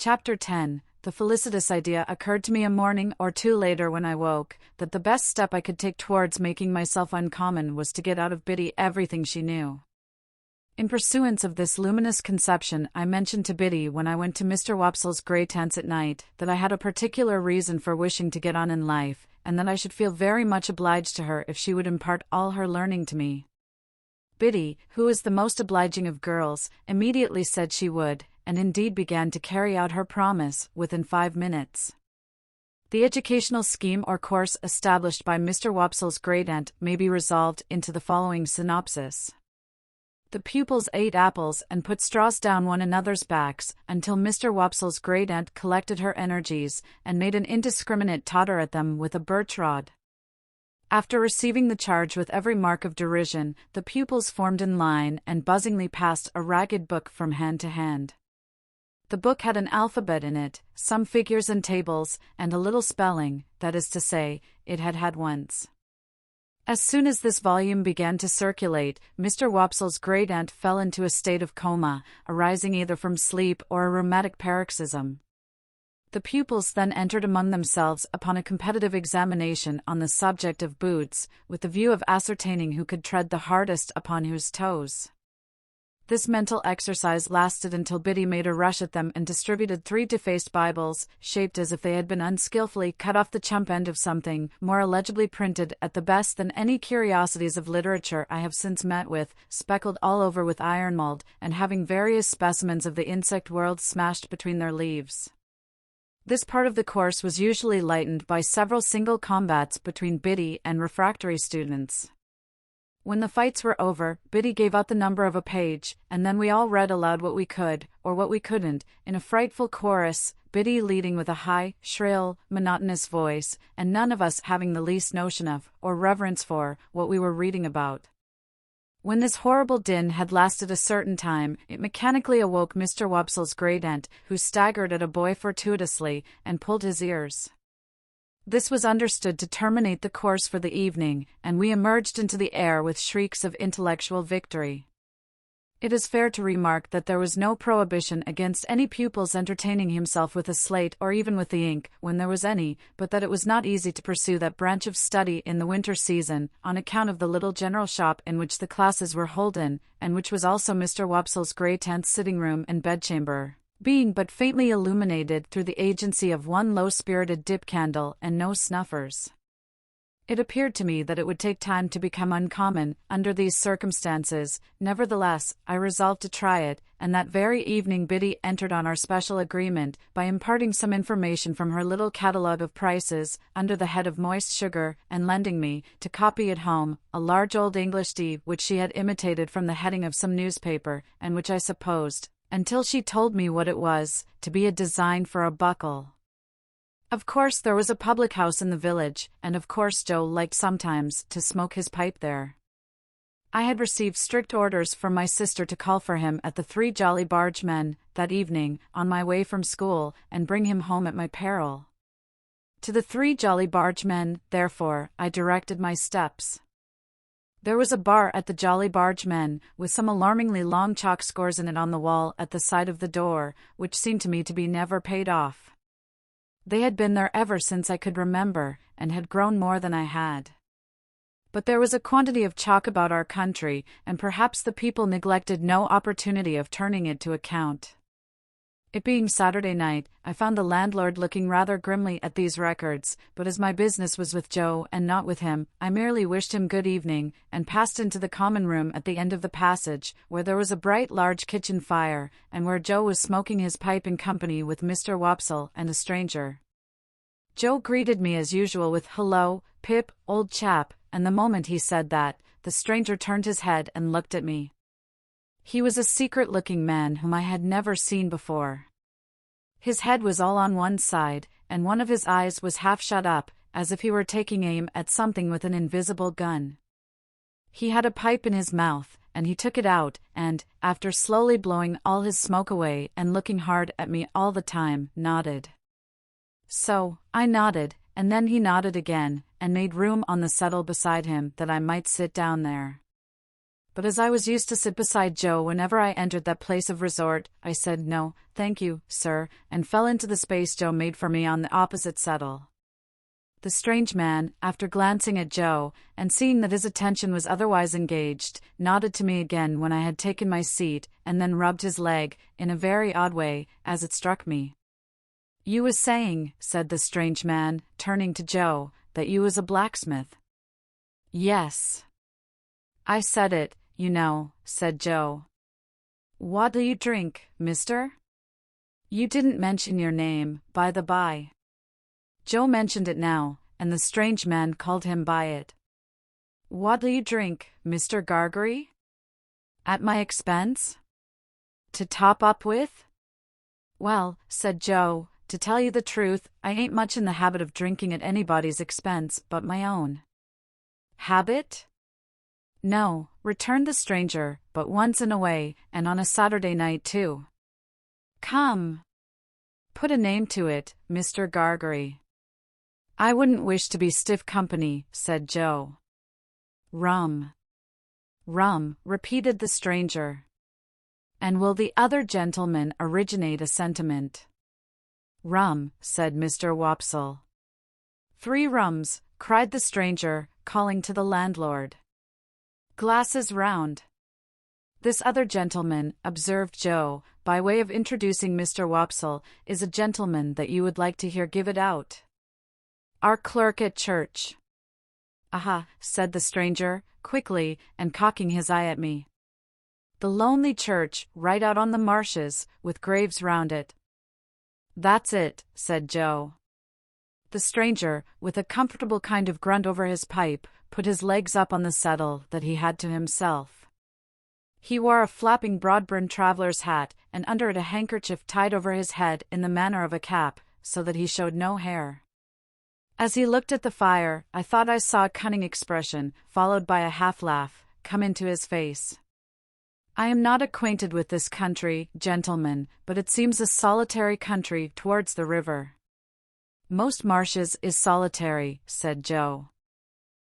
Chapter 10. The felicitous idea occurred to me a morning or two later when I woke, that the best step I could take towards making myself uncommon was to get out of Biddy everything she knew. In pursuance of this luminous conception, I mentioned to Biddy when I went to Mr. Wopsle's grey tents at night that I had a particular reason for wishing to get on in life, and that I should feel very much obliged to her if she would impart all her learning to me. Biddy, who is the most obliging of girls, immediately said she would, and indeed began to carry out her promise within 5 minutes. The educational scheme or course established by Mr. Wopsle's great-aunt may be resolved into the following synopsis. The pupils ate apples and put straws down one another's backs until Mr. Wopsle's great-aunt collected her energies and made an indiscriminate totter at them with a birch rod. After receiving the charge with every mark of derision, the pupils formed in line and buzzingly passed a ragged book from hand to hand. The book had an alphabet in it, some figures and tables, and a little spelling, that is to say, it had had once. As soon as this volume began to circulate, Mr. Wopsle's great-aunt fell into a state of coma, arising either from sleep or a rheumatic paroxysm. The pupils then entered among themselves upon a competitive examination on the subject of boots, with the view of ascertaining who could tread the hardest upon whose toes. This mental exercise lasted until Biddy made a rush at them and distributed 3 defaced Bibles, shaped as if they had been unskillfully cut off the chump end of something, more illegibly printed at the best than any curiosities of literature I have since met with, speckled all over with iron mold, and having various specimens of the insect world smashed between their leaves. This part of the course was usually lightened by several single combats between Biddy and refractory students. When the fights were over, Biddy gave out the number of a page, and then we all read aloud what we could, or what we couldn't, in a frightful chorus, Biddy leading with a high, shrill, monotonous voice, and none of us having the least notion of, or reverence for, what we were reading about. When this horrible din had lasted a certain time, it mechanically awoke Mr. Wopsle's great-aunt, who staggered at a boy fortuitously, and pulled his ears. This was understood to terminate the course for the evening, and we emerged into the air with shrieks of intellectual victory. It is fair to remark that there was no prohibition against any pupil's entertaining himself with a slate or even with the ink, when there was any, but that it was not easy to pursue that branch of study in the winter season, on account of the little general shop in which the classes were holden, and which was also Mr. Wopsle's great-aunt's sitting-room and bedchamber, being but faintly illuminated through the agency of one low-spirited dip candle and no snuffers. It appeared to me that it would take time to become uncommon under these circumstances. Nevertheless, I resolved to try it, and that very evening Biddy entered on our special agreement by imparting some information from her little catalogue of prices, under the head of moist sugar, and lending me, to copy at home, a large old English D which she had imitated from the heading of some newspaper, and which I supposed, until she told me what it was, to be a design for a buckle. Of course there was a public-house in the village, and of course Joe liked sometimes to smoke his pipe there. I had received strict orders from my sister to call for him at the Three Jolly Bargemen, that evening, on my way from school, and bring him home at my peril. To the Three Jolly Bargemen, therefore, I directed my steps. There was a bar at the Jolly Bargemen, with some alarmingly long chalk scores in it on the wall at the side of the door, which seemed to me to be never paid off. They had been there ever since I could remember, and had grown more than I had. But there was a quantity of chalk about our country, and perhaps the people neglected no opportunity of turning it to account. It being Saturday night, I found the landlord looking rather grimly at these records, but as my business was with Joe and not with him, I merely wished him good evening, and passed into the common room at the end of the passage, where there was a bright large kitchen fire, and where Joe was smoking his pipe in company with Mr. Wopsle and a stranger. Joe greeted me as usual with "Hello, Pip, old chap," and the moment he said that, the stranger turned his head and looked at me. He was a secret-looking man whom I had never seen before. His head was all on one side, and one of his eyes was half shut up, as if he were taking aim at something with an invisible gun. He had a pipe in his mouth, and he took it out, and, after slowly blowing all his smoke away and looking hard at me all the time, nodded. So, I nodded, and then he nodded again, and made room on the settle beside him that I might sit down there. but as I was used to sit beside Joe whenever I entered that place of resort, I said no, thank you, sir, and fell into the space Joe made for me on the opposite settle. The strange man, after glancing at Joe, and seeing that his attention was otherwise engaged, nodded to me again when I had taken my seat, and then rubbed his leg, in a very odd way, as it struck me. "You was saying," said the strange man, turning to Joe, "that you was a blacksmith." "Yes. I said it, you know," said Joe. "What do you drink, mister?" "You didn't mention your name, by the by." Joe mentioned it now, and the strange man called him by it. "What do you drink, Mr. Gargery?" "At my expense?" "To top up with?" "Well," said Joe, "to tell you the truth, I ain't much in the habit of drinking at anybody's expense but my own." "Habit?" "No," returned the stranger, "but once in a way, and on a Saturday night too." "Come. Put a name to it, Mr. Gargery." "I wouldn't wish to be stiff company," said Joe. "Rum." "Rum," repeated the stranger. "And will the other gentleman originate a sentiment?" "Rum," said Mr. Wopsle. "3 rums," cried the stranger, calling to the landlord. "Glasses round." "This other gentleman," observed Joe, by way of introducing Mr. Wopsle, "is a gentleman that you would like to hear give it out. Our clerk at church." "Aha," said the stranger, quickly, and cocking his eye at me. "The lonely church, right out on the marshes, with graves round it." "That's it," said Joe. The stranger, with a comfortable kind of grunt over his pipe, put his legs up on the settle that he had to himself. He wore a flapping broad-brimmed traveller's hat, and under it a handkerchief tied over his head in the manner of a cap, so that he showed no hair. As he looked at the fire, I thought I saw a cunning expression, followed by a half-laugh, come into his face. "I am not acquainted with this country, gentlemen, but it seems a solitary country towards the river." "Most marshes is solitary," said Joe.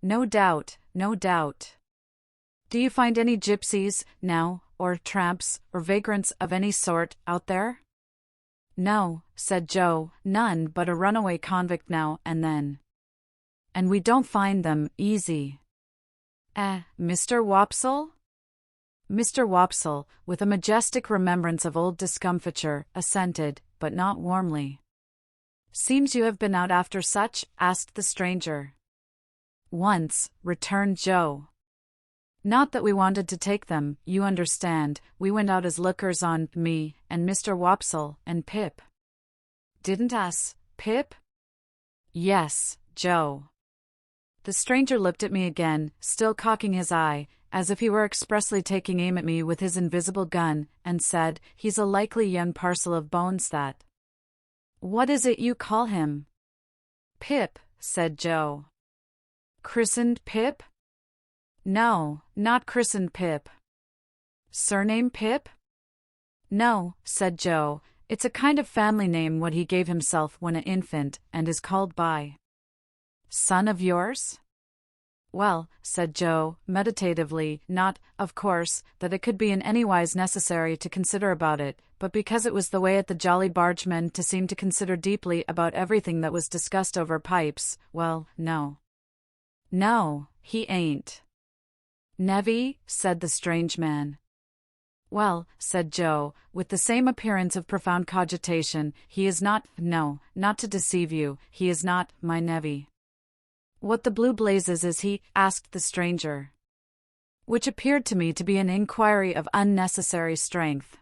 "No doubt, no doubt. Do you find any gypsies, now, or tramps, or vagrants of any sort, out there?" "No," said Joe, "none but a runaway convict now and then. And we don't find them easy." Mr. Wopsle?" Mr. Wopsle, with a majestic remembrance of old discomfiture, assented, but not warmly. "Seems you have been out after such?" asked the stranger. "Once," returned Joe. "Not that we wanted to take them, you understand, we went out as lookers on, me, and Mr. Wopsle, and Pip." "Didn't us, Pip?" "Yes, Joe." The stranger looked at me again, still cocking his eye, as if he were expressly taking aim at me with his invisible gun, and said, "He's a likely young parcel of bones that." "What is it you call him?" "Pip," said Joe. "Christened Pip?" "No, not christened Pip." "Surname Pip?" "No," said Joe, "it's a kind of family name what he gave himself when an infant, and is called by." "Son of yours?" "Well," said Joe, meditatively, not, of course, that it could be in any wise necessary to consider about it, but because it was the way at the Jolly Bargemen to seem to consider deeply about everything that was discussed over pipes, "well, no." "No, he ain't." "Nevy?" said the strange man. "Well," said Joe, with the same appearance of profound cogitation, "he is not, no, not to deceive you, he is not, my nevy." "What the blue blazes is he?" asked the stranger. Which appeared to me to be an inquiry of unnecessary strength.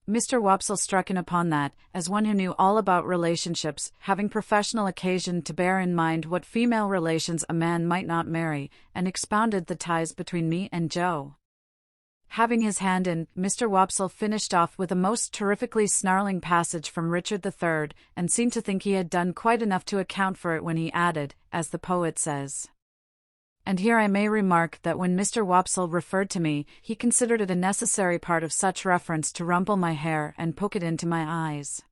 Mr. Wopsle struck in upon that, as one who knew all about relationships, having professional occasion to bear in mind what female relations a man might not marry, and expounded the ties between me and Joe. Having his hand in, Mr. Wopsle finished off with a most terrifically snarling passage from Richard III, and seemed to think he had done quite enough to account for it when he added, as the poet says. And here I may remark that when Mr. Wopsle referred to me, he considered it a necessary part of such reference to rumple my hair and poke it into my eyes.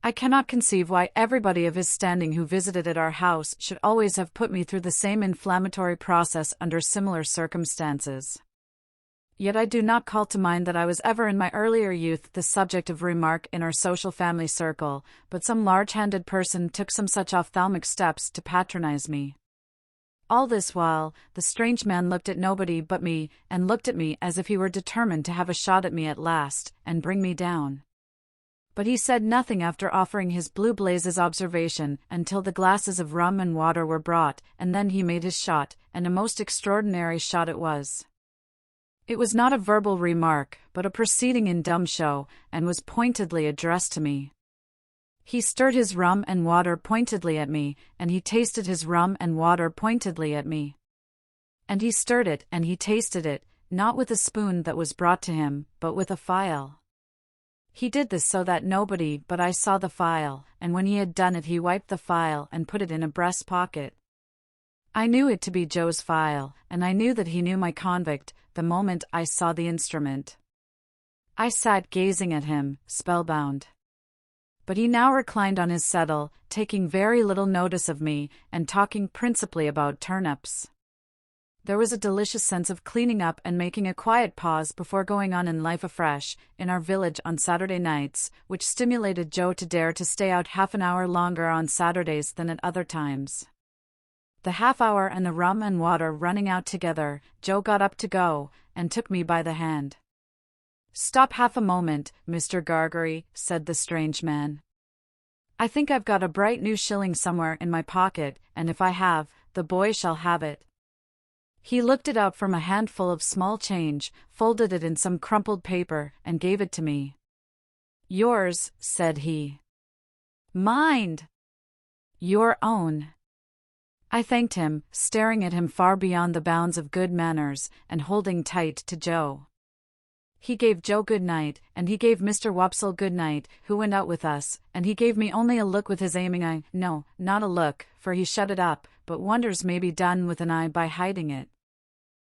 I cannot conceive why everybody of his standing who visited at our house should always have put me through the same inflammatory process under similar circumstances. Yet I do not call to mind that I was ever in my earlier youth the subject of remark in our social family circle, but some large-handed person took some such ophthalmic steps to patronize me. All this while, the strange man looked at nobody but me, and looked at me as if he were determined to have a shot at me at last, and bring me down. But he said nothing after offering his blue blazes observation until the glasses of rum and water were brought, and then he made his shot, and a most extraordinary shot it was. It was not a verbal remark, but a proceeding in dumb show, and was pointedly addressed to me. He stirred his rum and water pointedly at me, and he tasted his rum and water pointedly at me. And he stirred it, and he tasted it, not with a spoon that was brought to him, but with a file. He did this so that nobody but I saw the file, and when he had done it he wiped the file and put it in a breast pocket. I knew it to be Joe's file, and I knew that he knew my convict, the moment I saw the instrument. I sat gazing at him, spellbound. But he now reclined on his settle, taking very little notice of me, and talking principally about turnips. There was a delicious sense of cleaning up and making a quiet pause before going on in life afresh, in our village on Saturday nights, which stimulated Joe to dare to stay out half an hour longer on Saturdays than at other times. The half hour and the rum and water running out together, Joe got up to go, and took me by the hand. "Stop half a moment, Mr. Gargery," said the strange man. "I think I've got a bright new shilling somewhere in my pocket, and if I have, the boy shall have it." He looked it out from a handful of small change, folded it in some crumpled paper, and gave it to me. "Yours," said he. "Mind!" "Your own." I thanked him, staring at him far beyond the bounds of good manners, and holding tight to Joe. He gave Joe good night, and he gave Mr. Wopsle good night, who went out with us, and he gave me only a look with his aiming eye. No, not a look, for he shut it up, but wonders may be done with an eye by hiding it.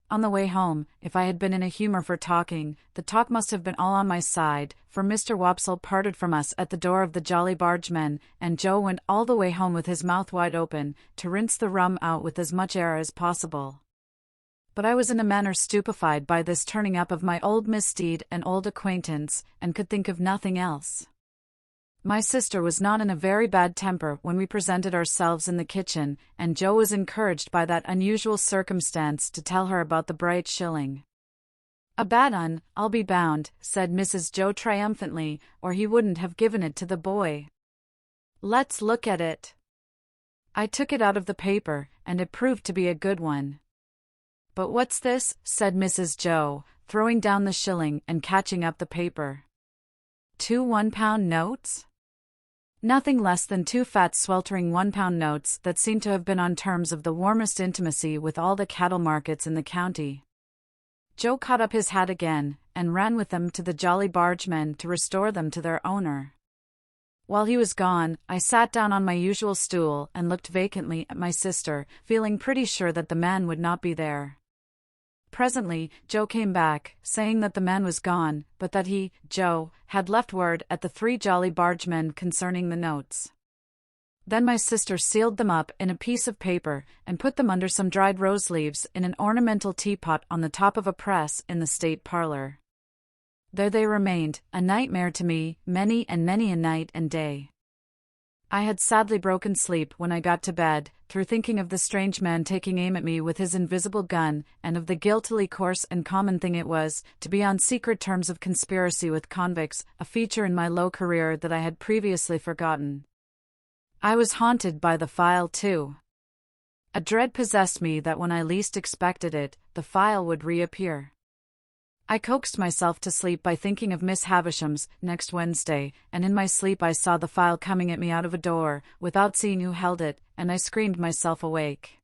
On the way home, if I had been in a humor for talking, the talk must have been all on my side, for Mr. Wopsle parted from us at the door of the Jolly Bargemen, and Joe went all the way home with his mouth wide open, to rinse the rum out with as much air as possible. But I was in a manner stupefied by this turning up of my old misdeed and old acquaintance, and could think of nothing else. My sister was not in a very bad temper when we presented ourselves in the kitchen, and Joe was encouraged by that unusual circumstance to tell her about the bright shilling. "A bad un, I'll be bound," said Mrs. Joe triumphantly, "or he wouldn't have given it to the boy. Let's look at it." I took it out of the paper, and it proved to be a good one. "But what's this?" said Mrs. Joe, throwing down the shilling and catching up the paper. "2 £1 notes?" Nothing less than 2 fat sweltering £1 notes that seemed to have been on terms of the warmest intimacy with all the cattle markets in the county. Joe caught up his hat again, and ran with them to the Jolly Bargemen to restore them to their owner. While he was gone, I sat down on my usual stool and looked vacantly at my sister, feeling pretty sure that the man would not be there. Presently, Joe came back, saying that the man was gone, but that he, Joe, had left word at the 3 Jolly Bargemen concerning the notes. Then my sister sealed them up in a piece of paper, and put them under some dried rose leaves in an ornamental teapot on the top of a press in the state parlor. There they remained, a nightmare to me, many and many a night and day. I had sadly broken sleep when I got to bed, through thinking of the strange man taking aim at me with his invisible gun, and of the guiltily coarse and common thing it was, to be on secret terms of conspiracy with convicts, a feature in my low career that I had previously forgotten. I was haunted by the file too. A dread possessed me that when I least expected it, the file would reappear. I coaxed myself to sleep by thinking of Miss Havisham's next Wednesday, and in my sleep I saw the file coming at me out of a door, without seeing who held it, and I screamed myself awake.